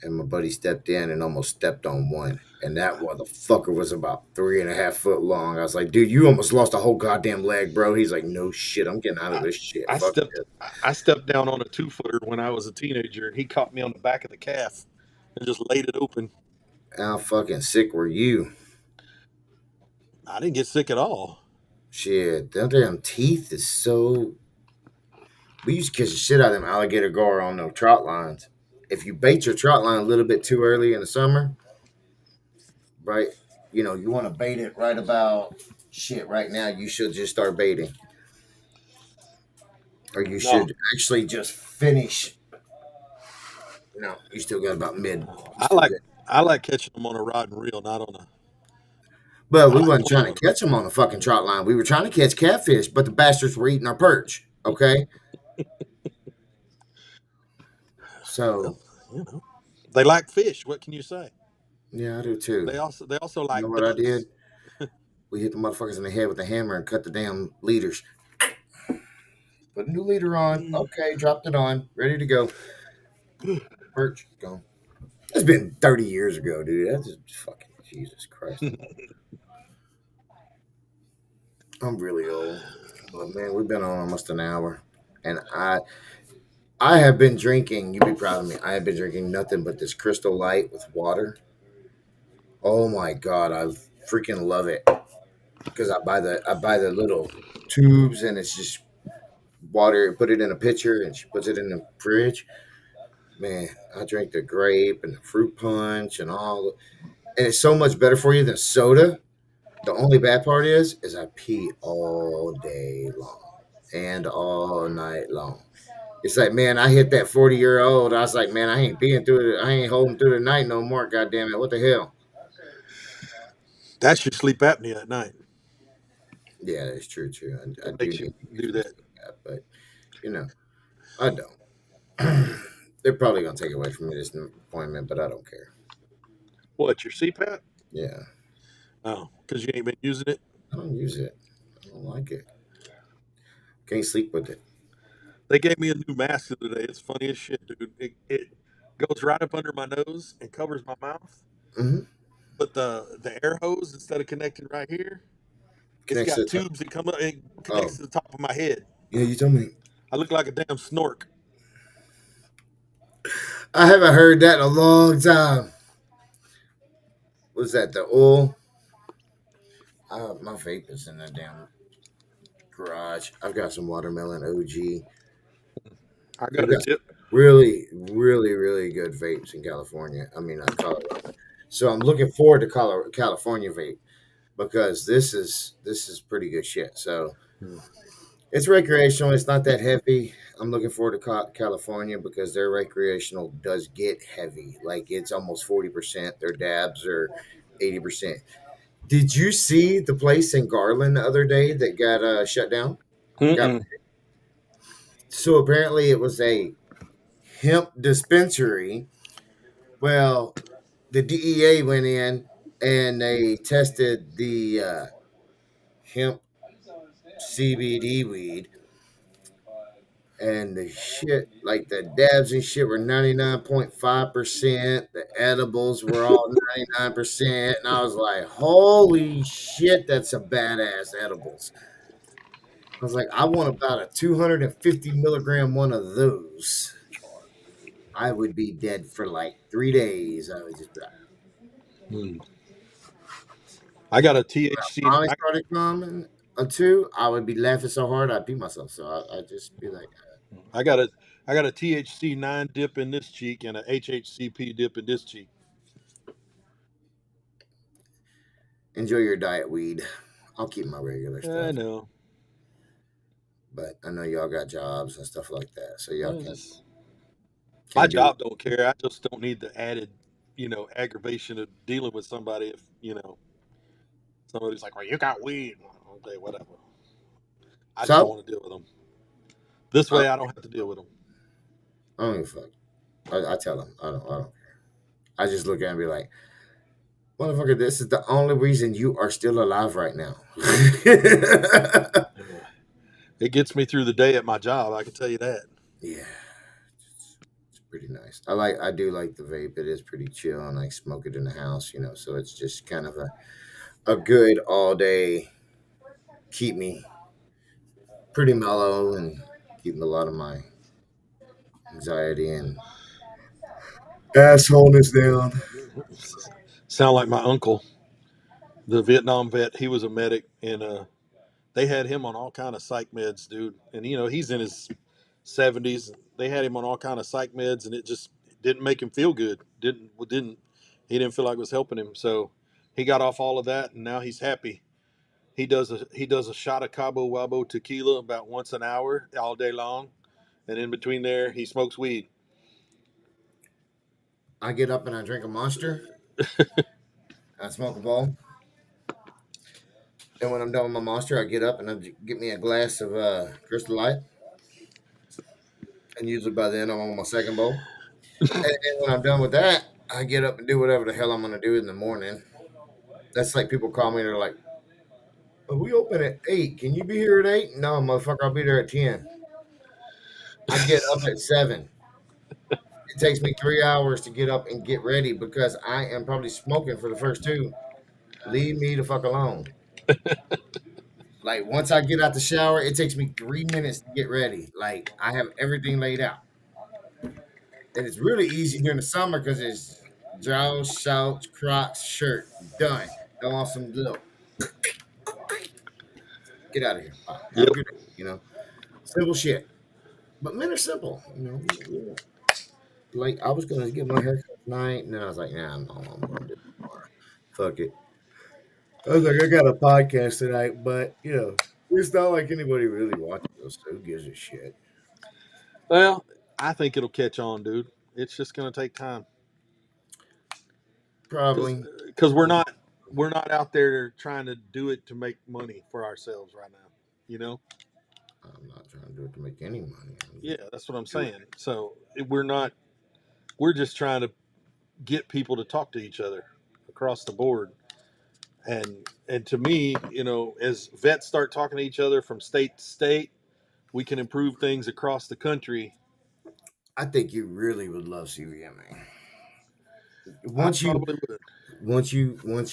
and my buddy stepped in and almost stepped on one. And that motherfucker was about 3.5 foot long. I was like, dude, you almost lost a whole goddamn leg, bro. He's like, no shit, I'm getting out of I, this shit. I Fuck stepped this. I stepped down on a 2-footer when I was a teenager, and he caught me on the back of the calf and just laid it open. How fucking sick were you? I didn't get sick at all. Shit, them damn teeth is so. We used to catch the shit out of them alligator gar on those trot lines. If you bait your trot line a little bit too early in the summer, right? You know, you want to bait it right about shit. Right now, you should just start baiting, or you No, should actually just finish. No, you still got about mid. You I still like good. I like catching them on a rod and reel, not on a. But I we like wasn't playing trying on to catch them on the fucking trot line. We were trying to catch catfish, but the bastards were eating our perch. Okay, them. so Well, you know, they like fish. What can you say? yeah, I do too. They also You know like what I did? ducks. We hit the motherfuckers in the head with a hammer and cut the damn leaders. Put a new leader on. Okay, dropped it on. Ready to go. Perch gone. It's been 30 years ago, dude. That's just fucking Jesus Christ. I'm really old. But man, we've been on almost an hour. And I have been drinking, you'd be proud of me. I have been drinking nothing but this Crystal Light with water. Oh my god, I freaking love it. Because I buy the little tubes and it's just water, put it in a pitcher and she puts it in the fridge. Man, I drink the grape and the fruit punch and all, and it's so much better for you than soda. The only bad part is I pee all day long and all night long. It's like, man, I hit that 40-year-old. I was like, man, I ain't being through it. I ain't holding through the night no more. God damn it. What the hell? That's your sleep apnea at night. Yeah, that's true, too. I It do makes need you to use do my that. sleep app, but, you know, I don't. They're probably going to take away from me this appointment, but I don't care. What, your CPAP? Yeah, Oh, because you ain't been using it. I don't use it. I don't like it. Can't sleep with it. They gave me a new mask the other day. It's funny as shit, dude. It goes right up under my nose and covers my mouth. Mm-hmm. But the air hose, instead of connecting right here, it's Connects to got the top. tubes that come up and Oh, connects to the top of my head. yeah, you told me. I look like a damn snork. I haven't heard that in a long time. What's that? The oil? My vape is in the damn garage. I've got some watermelon OG. I They've got a got dip. really, really, really good vapes in California. I mean, Colorado. So I'm looking forward to California vape because this is pretty good shit. So it's recreational. It's not that heavy. I'm looking forward to California because their recreational does get heavy. Like it's almost 40%. Their dabs are 80%. Did you see the place in Garland the other day that got shut down? Got Mm-mm. So apparently it was a hemp dispensary. Well, the DEA went in and they tested the hemp CBD weed, and the shit, like the dabs and shit, were 99.5%. The edibles were all 99%. And I was like, holy shit, that's a badass edibles. I was like, I want about a 250 milligram one of those. I would be dead for like 3 days. I would just be like, Mm. I got a when I THC. finally started coming a two, I would be laughing so hard I'd pee myself. So I'd just be like, I got a I got a THC 9 dip in this cheek and a HHCP dip in this cheek. enjoy your diet weed. I'll keep my regular I stuff. know. But I know y'all got jobs and stuff like that. So y'all Well, can't, my can't do it. job don't care. I just don't need the added, aggravation of dealing with somebody if, somebody's like, well, you got weed. Okay, whatever. I just don't So want to deal with them. This I, way I don't have to deal with them. I don't give a fuck. I tell them. I don't care. I just look at them and be like, motherfucker, this is the only reason you are still alive right now. It gets me through the day at my job. I can tell you that. Yeah, it's pretty pretty nice. I do like the vape. It is pretty chill, and I smoke it in the house, so it's just kind of a good all day, keep me pretty mellow and keep a lot of my anxiety and assholeness down. Sound like my uncle, the Vietnam vet. He was a medic, and they had him on all kind of psych meds, dude. And he's in his 70s. They had him on all kind of psych meds, and it just didn't make him feel good. Didn't he didn't feel like it was helping him. So he got off all of that, and now he's happy. He does a shot of Cabo Wabo tequila about once an hour all day long, and in between there he smokes weed. I get up and I drink a Monster. I smoke a bowl. And when I'm done with my Monster, I get up and I get me a glass of Crystal Light. And usually by then I'm on my second bowl. And then when I'm done with that, I get up and do whatever the hell I'm going to do in the morning. That's like people call me. They're like, "Oh, we open at 8. Can you be here at 8?" No, motherfucker, I'll be there at 10. I get up at 7. It takes me 3 hours to get up and get ready because I am probably smoking for the first two. Leave me the fuck alone. Like once I get out the shower, it takes me 3 minutes to get ready. Like I have everything laid out, and it's really easy during the summer because it's drawers, shorts, Crocs, shirt, done. Go on some little get out of here. Bye. Have a Yep. good day. Simple shit. But men are simple. Like I was gonna get my haircut tonight, and then I was like, nah, no, I'm gonna do it tomorrow. Fuck it. I was like, I got a podcast tonight, but it's not like anybody really watches us. So who gives a shit? Well, I think it'll catch on, dude. It's just gonna take time because Probably. we're not out there trying to do it to make money for ourselves right now. You know? I'm not trying to do it to make any money. Yeah, that's what I'm Do saying. So we're not. We're just trying to get people to talk to each other across the board. And to me, as vets start talking to each other from state to state, we can improve things across the country. I think you really would love CVMA. I Once you probably would. once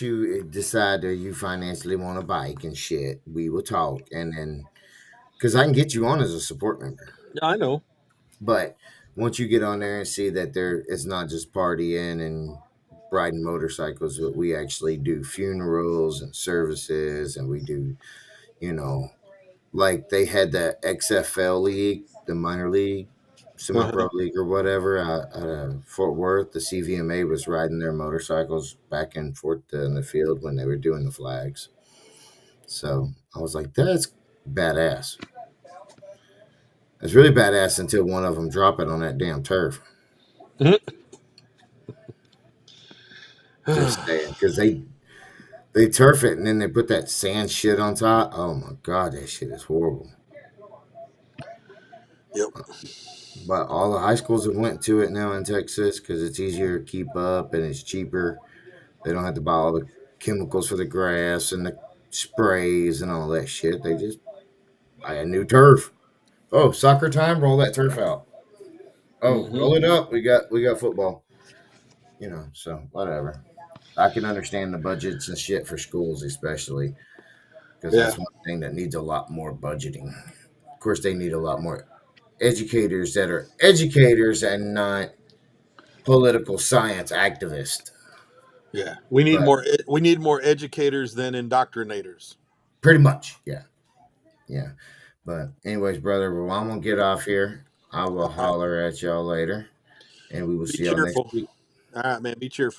you decide that you financially want a bike and shit, we will talk, and then because I can get you on as a support member. Yeah, I know. But once you get on there and see that there it's not just partying and riding motorcycles, but we actually do funerals and services, and we do, you know, like they had the XFL league, the minor league, Uh-huh. semi-pro league or whatever out of Fort Worth. The CVMA was riding their motorcycles back and forth in the field when they were doing the flags. So I was like, that's badass. It's really badass until one of them drop it on that damn turf. Just saying, because they turf it and then they put that sand shit on top. Oh my god, that shit is horrible. Yep. But all the high schools have went to it now in Texas because it's easier to keep up and it's cheaper. They don't have to buy all the chemicals for the grass and the sprays and all that shit. They just buy a new turf. Oh, soccer time! Roll that turf out. Oh, Hmm. roll it up. We got football. So whatever. I can understand the budgets and shit for schools, especially because Yeah. that's one thing that needs a lot more budgeting. Of course, they need a lot more educators that are educators and not political science activists. Yeah. We need But more. We need more educators than indoctrinators. pretty much, yeah, yeah. But anyways, brother, well, I'm gonna get off here. I will All right. holler at y'all later, and we will Be see y'all next cheerful. week. All right, man. Be cheerful.